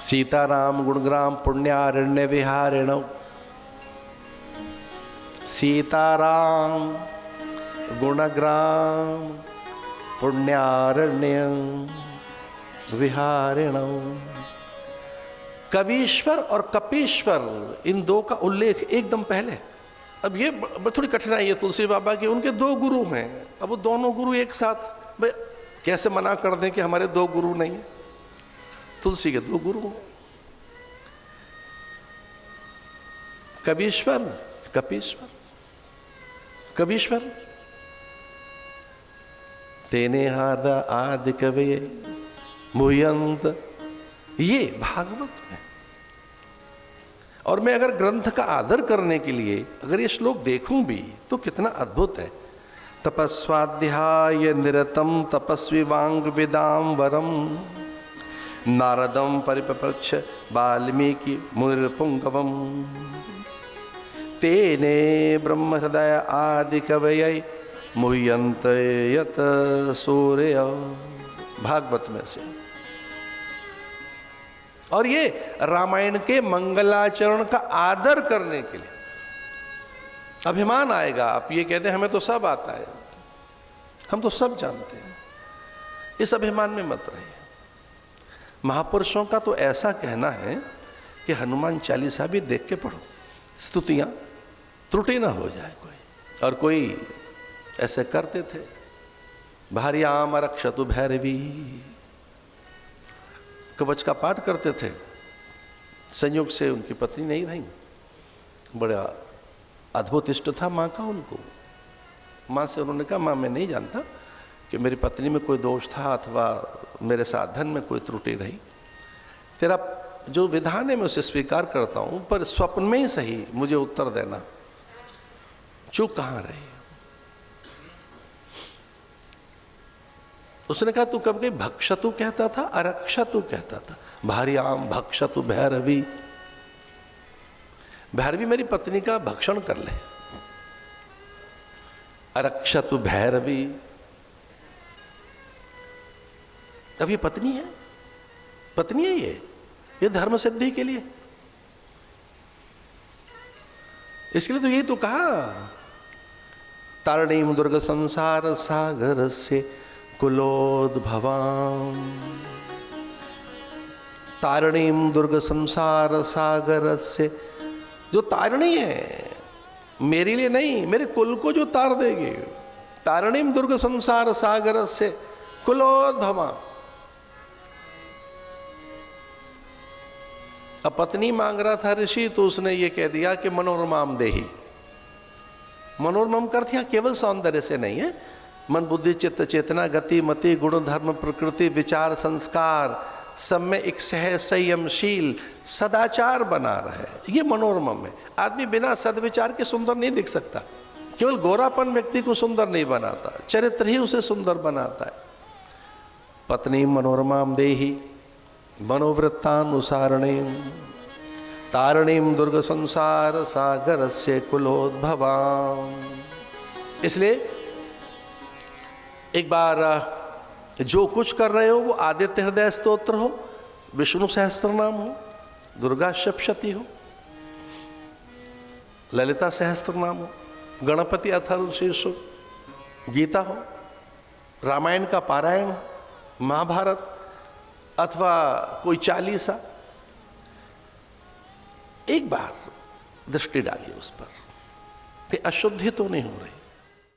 सीताराम गुणग्राम पुण्यारण्य विहारिणौ। सीताराम गुणग्राम पुण्यारण्य विहारिणौ। कवीश्वर और कपीश्वर इन दो का उल्लेख एकदम पहले। अब ये थोड़ी कठिनाई है तुलसी बाबा की, उनके दो गुरु हैं। अब वो दोनों गुरु एक साथ, भाई कैसे मना कर दें कि हमारे दो गुरु नहीं? तुलसी के दो गुरु हैं, कवीश्वर कपीश्वर। कवीश्वर तेने हार्द आदि कवि मुह्यंत, ये भागवत में। और मैं अगर ग्रंथ का आदर करने के लिए अगर ये श्लोक देखूं भी तो कितना अद्भुत है। तपस्वाध्याय निरतम तपस्वी वांग विदाम वरम नारदम परिपप्रच्छ वाल्मीकि मुनिर्पुंगवम तेने ब्रह्म हृदय आदि कवये मुह्यन्त यत सूर्य। भागवत में से। और ये रामायण के मंगलाचरण का आदर करने के लिए अभिमान आएगा। आप ये कहते हैं हमें तो सब आता है, हम तो सब जानते हैं, इस अभिमान में मत रहिए। महापुरुषों का तो ऐसा कहना है कि हनुमान चालीसा भी देख के पढ़ो, स्तुतियां त्रुटि ना हो जाए कोई। और कोई ऐसे करते थे, भार्याम रक्षतु भैरवी, कवच का पाठ करते थे। संयोग से उनकी पत्नी नहीं रही, बड़ा अद्भुत इष्ट था माँ का उनको। माँ से उन्होंने कहा, माँ मैं नहीं जानता कि मेरी पत्नी में कोई दोष था अथवा मेरे साधन में कोई त्रुटि रही। तेरा जो विधान है मैं उसे स्वीकार करता हूँ, पर स्वप्न में ही सही मुझे उत्तर देना, चूक कहाँ रही? उसने कहा तू कब गई? भक्षतु कहता था, अरक्षतु कहता था। भार्याम भक्षतु भैरवी, भैरवी मेरी पत्नी का भक्षण कर ले। अरक्षतु भैरवी, अब ये पत्नी है, पत्नी है ये धर्म सिद्धि के लिए। इसके लिए तो यही तो कहा, तारणीम दुर्ग संसार सागर से कुलोद्भवाम। तारणीम दुर्ग संसार सागर से, जो तारणी है मेरे लिए नहीं, मेरे कुल को जो तार देगी। तारणीम दुर्ग संसार सागर से कुलोद्भवा। अब पत्नी मांग रहा था ऋषि, तो उसने ये कह दिया कि मनोरमाम देही। मनोरमम का अर्थ यहाँ केवल सौंदर्य से नहीं है, मन बुद्धि चित्त चेतना गति मति गुण धर्म प्रकृति विचार संस्कार सब में एक सहज संयमशील सदाचार बना रहे, ये मनोरमम है। आदमी बिना सदविचार के सुंदर नहीं दिख सकता। केवल गोरापन व्यक्ति को सुंदर नहीं बनाता, चरित्र ही उसे सुंदर बनाता है। पत्नी मनोरमाम देही मनोवृत्तानुसारणीम तारणीम दुर्ग संसार सागर से कुलोद्भवाम। इसलिए एक बार जो कुछ कर रहे हो वो आदित्य हृदय स्तोत्र हो, विष्णु सहस्त्र नाम हो, दुर्गा सप्तशती हो, ललिता सहस्त्र नाम हो, गणपति अथर्वशीर्ष हो, गीता हो, रामायण का पारायण हो, महाभारत अथवा कोई चालीसा। एक बार दृष्टि डालिए उस पर कि अशुद्धि तो नहीं हो रही।